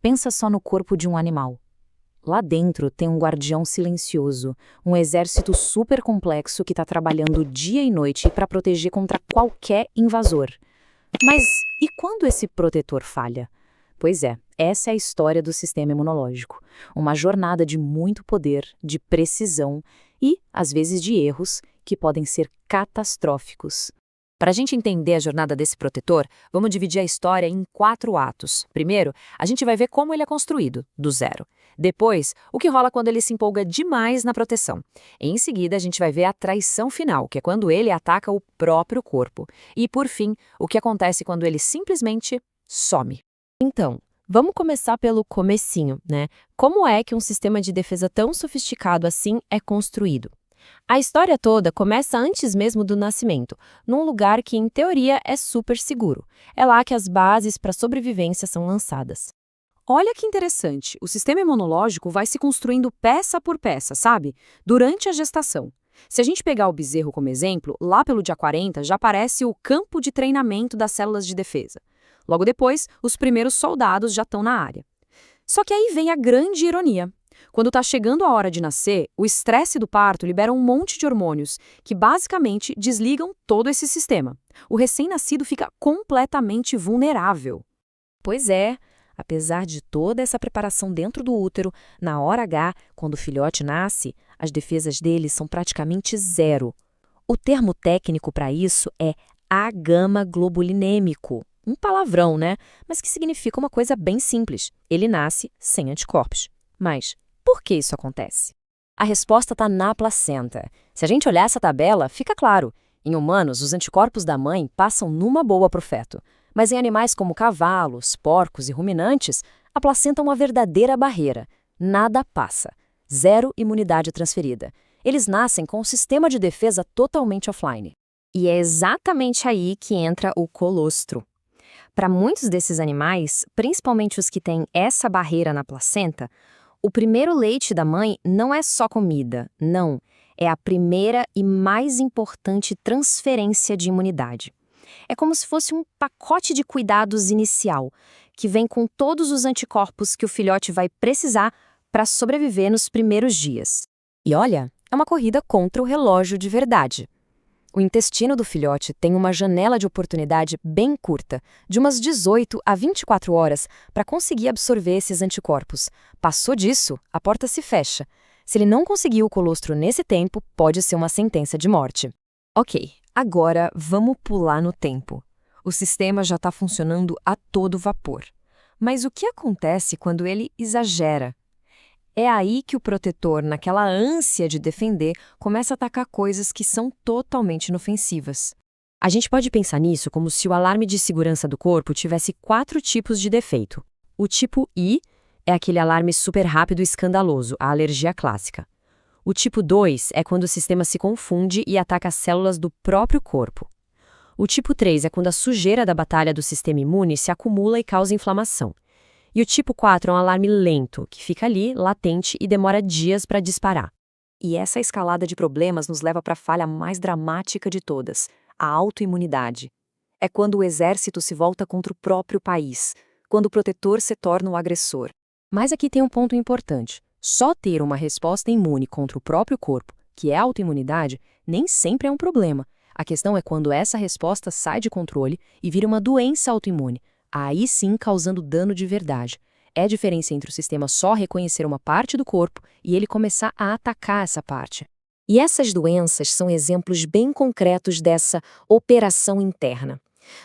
Pensa só no corpo de um animal. Lá dentro tem um guardião silencioso, um exército super complexo que está trabalhando dia e noite para proteger contra qualquer invasor. Mas e quando esse protetor falha? Pois é, essa é a história do sistema imunológico. Uma jornada de muito poder, de precisão e, às vezes, de erros que podem ser catastróficos. Para a gente entender a jornada desse protetor, vamos dividir a história em 4 atos. Primeiro, a gente vai ver como ele é construído, do zero. Depois, o que rola quando ele se empolga demais na proteção. Em seguida, a gente vai ver a traição final, que é quando ele ataca o próprio corpo. E, por fim, o que acontece quando ele simplesmente some. Então, vamos começar pelo comecinho, né? Como é que um sistema de defesa tão sofisticado assim é construído? A história toda começa antes mesmo do nascimento, num lugar que, em teoria, é super seguro. É lá que as bases para a sobrevivência são lançadas. Olha que interessante, o sistema imunológico vai se construindo peça por peça, sabe? Durante a gestação. Se a gente pegar o bezerro como exemplo, lá pelo dia 40 já aparece o campo de treinamento das células de defesa. Logo depois, os primeiros soldados já estão na área. Só que aí vem a grande ironia. Quando está chegando a hora de nascer, o estresse do parto libera um monte de hormônios que basicamente desligam todo esse sistema. O recém-nascido fica completamente vulnerável. Pois é, apesar de toda essa preparação dentro do útero, na hora H, quando o filhote nasce, as defesas dele são praticamente zero. O termo técnico para isso é agama-globulinêmico. Um palavrão, né? Mas que significa uma coisa bem simples. Ele nasce sem anticorpos. Mas por que isso acontece? A resposta está na placenta. Se a gente olhar essa tabela, fica claro. Em humanos, os anticorpos da mãe passam numa boa para o feto. Mas em animais como cavalos, porcos e ruminantes, a placenta é uma verdadeira barreira. Nada passa. Zero imunidade transferida. Eles nascem com o sistema de defesa totalmente offline. E é exatamente aí que entra o colostro. Para muitos desses animais, principalmente os que têm essa barreira na placenta, o primeiro leite da mãe não é só comida, não. É a primeira e mais importante transferência de imunidade. É como se fosse um pacote de cuidados inicial, que vem com todos os anticorpos que o filhote vai precisar para sobreviver nos primeiros dias. E olha, é uma corrida contra o relógio de verdade. O intestino do filhote tem uma janela de oportunidade bem curta, de umas 18 a 24 horas, para conseguir absorver esses anticorpos. Passou disso, a porta se fecha. Se ele não conseguir o colostro nesse tempo, pode ser uma sentença de morte. Ok, agora vamos pular no tempo. O sistema já está funcionando a todo vapor. Mas o que acontece quando ele exagera? É aí que o protetor, naquela ânsia de defender, começa a atacar coisas que são totalmente inofensivas. A gente pode pensar nisso como se o alarme de segurança do corpo tivesse 4 tipos de defeito. O tipo I é aquele alarme super rápido e escandaloso, a alergia clássica. O tipo 2 é quando o sistema se confunde e ataca as células do próprio corpo. O tipo 3 é quando a sujeira da batalha do sistema imune se acumula e causa inflamação. E o tipo 4 é um alarme lento, que fica ali, latente e demora dias para disparar. E essa escalada de problemas nos leva para a falha mais dramática de todas, a autoimunidade. É quando o exército se volta contra o próprio país, quando o protetor se torna o agressor. Mas aqui tem um ponto importante. Só ter uma resposta imune contra o próprio corpo, que é a autoimunidade, nem sempre é um problema. A questão é quando essa resposta sai de controle e vira uma doença autoimune, aí sim causando dano de verdade. É a diferença entre o sistema só reconhecer uma parte do corpo e ele começar a atacar essa parte. E essas doenças são exemplos bem concretos dessa operação interna.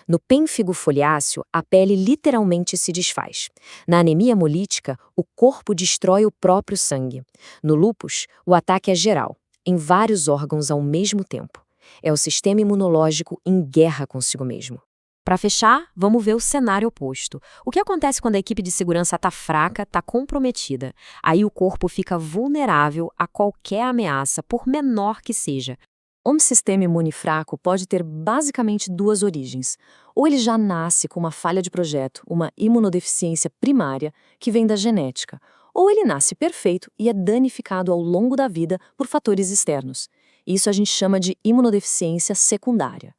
No pênfigo foliáceo, a pele literalmente se desfaz. Na anemia hemolítica, o corpo destrói o próprio sangue. No lúpus, o ataque é geral, em vários órgãos ao mesmo tempo. É o sistema imunológico em guerra consigo mesmo. Para fechar, vamos ver o cenário oposto. O que acontece quando a equipe de segurança está fraca, está comprometida? Aí o corpo fica vulnerável a qualquer ameaça, por menor que seja. Um sistema imune fraco pode ter basicamente 2 origens. Ou ele já nasce com uma falha de projeto, uma imunodeficiência primária, que vem da genética. Ou ele nasce perfeito e é danificado ao longo da vida por fatores externos. Isso a gente chama de imunodeficiência secundária.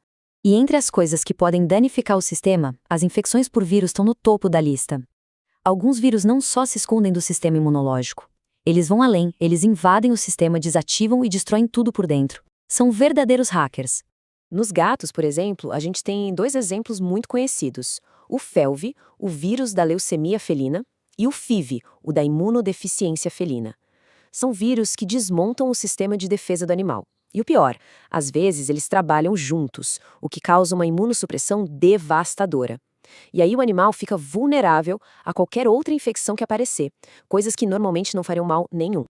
E entre as coisas que podem danificar o sistema, as infecções por vírus estão no topo da lista. Alguns vírus não só se escondem do sistema imunológico. Eles vão além, eles invadem o sistema, desativam e destroem tudo por dentro. São verdadeiros hackers. Nos gatos, por exemplo, a gente tem 2 exemplos muito conhecidos. O FeLV, o vírus da leucemia felina, e o FIV, o da imunodeficiência felina. São vírus que desmontam o sistema de defesa do animal. E o pior, às vezes eles trabalham juntos, o que causa uma imunossupressão devastadora. E aí o animal fica vulnerável a qualquer outra infecção que aparecer, coisas que normalmente não fariam mal nenhum.